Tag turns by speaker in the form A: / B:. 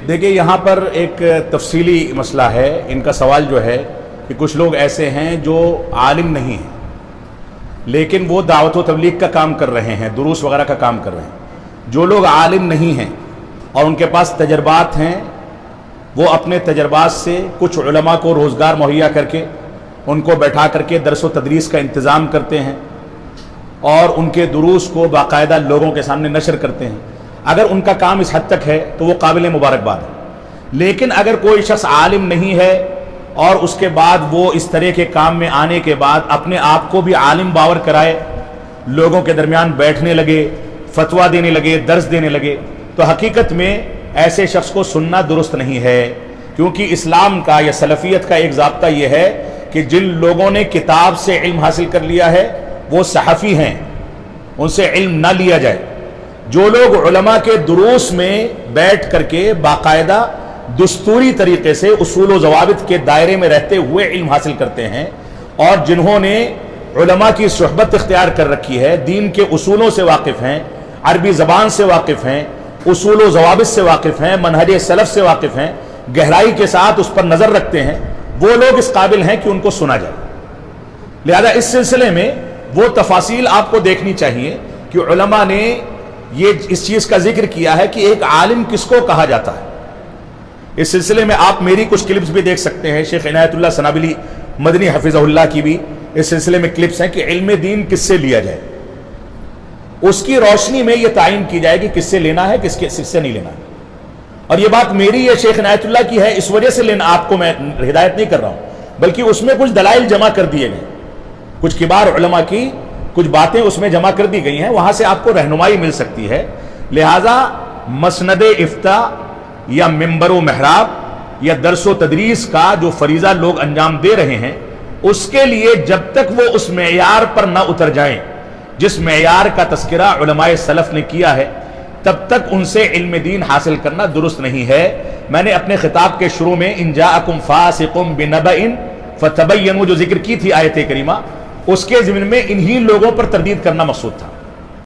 A: دیکھیے یہاں پر ایک تفصیلی مسئلہ ہے. ان کا سوال جو ہے کہ کچھ لوگ ایسے ہیں جو عالم نہیں ہیں لیکن وہ دعوت و تبلیغ کا کام کر رہے ہیں, دروس وغیرہ کا کام کر رہے ہیں. جو لوگ عالم نہیں ہیں اور ان کے پاس تجربات ہیں, وہ اپنے تجربات سے کچھ علماء کو روزگار مہیا کر کے ان کو بیٹھا کر کے درس و تدریس کا انتظام کرتے ہیں اور ان کے دروس کو باقاعدہ لوگوں کے سامنے نشر کرتے ہیں. اگر ان کا کام اس حد تک ہے تو وہ قابل مبارکباد ہے. لیکن اگر کوئی شخص عالم نہیں ہے اور اس کے بعد وہ اس طرح کے کام میں آنے کے بعد اپنے آپ کو بھی عالم باور کرائے, لوگوں کے درمیان بیٹھنے لگے, فتویٰ دینے لگے, درس دینے لگے, تو حقیقت میں ایسے شخص کو سننا درست نہیں ہے. کیونکہ اسلام کا یا سلفیت کا ایک ضابطہ یہ ہے کہ جن لوگوں نے کتاب سے علم حاصل کر لیا ہے وہ صحفی ہیں, ان سے علم نہ لیا جائے. جو لوگ علماء کے دروس میں بیٹھ کر کے باقاعدہ دستوری طریقے سے اصول و ضوابط کے دائرے میں رہتے ہوئے علم حاصل کرتے ہیں اور جنہوں نے علماء کی صحبت اختیار کر رکھی ہے, دین کے اصولوں سے واقف ہیں, عربی زبان سے واقف ہیں, اصول و ضوابط سے واقف ہیں, منہج سلف سے واقف ہیں, گہرائی کے ساتھ اس پر نظر رکھتے ہیں, وہ لوگ اس قابل ہیں کہ ان کو سنا جائے. لہذا اس سلسلے میں وہ تفاصیل آپ کو دیکھنی چاہیے کہ علماء نے یہ اس چیز کا ذکر کیا ہے کہ ایک عالم کس کو کہا جاتا ہے. اس سلسلے میں آپ میری کچھ کلپس بھی دیکھ سکتے ہیں, شیخ عنایت اللہ سنابلی مدنی حفظہ اللہ کی بھی اس سلسلے میں کلپس ہیں کہ علم دین کس سے لیا جائے. اس کی روشنی میں یہ تعین کی جائے کہ کس سے لینا ہے, کس سے نہیں لینا ہے. اور یہ بات میری یا شیخ عنایت اللہ کی ہے, اس وجہ سے لینا آپ کو میں ہدایت نہیں کر رہا ہوں, بلکہ اس میں کچھ دلائل جمع کر دیے گئے, کچھ کبار علماء کی کچھ باتیں اس میں جمع کر دی گئی ہیں, وہاں سے آپ کو رہنمائی مل سکتی ہے. لہٰذا مسند افتاء یا منبر و محراب یا درس و تدریس کا جو فریضہ لوگ انجام دے رہے ہیں, اس کے لیے جب تک وہ اس معیار پر نہ اتر جائیں جس معیار کا تذکرہ علماء سلف نے کیا ہے, تب تک ان سے علم دین حاصل کرنا درست نہیں ہے. میں نے اپنے خطاب کے شروع میں ان جاءکم فاسق بنبأ فتبینوا جو ذکر کی تھی آیت کریمہ, اس کے ضمن میں انہی لوگوں پر تردید کرنا مقصود تھا.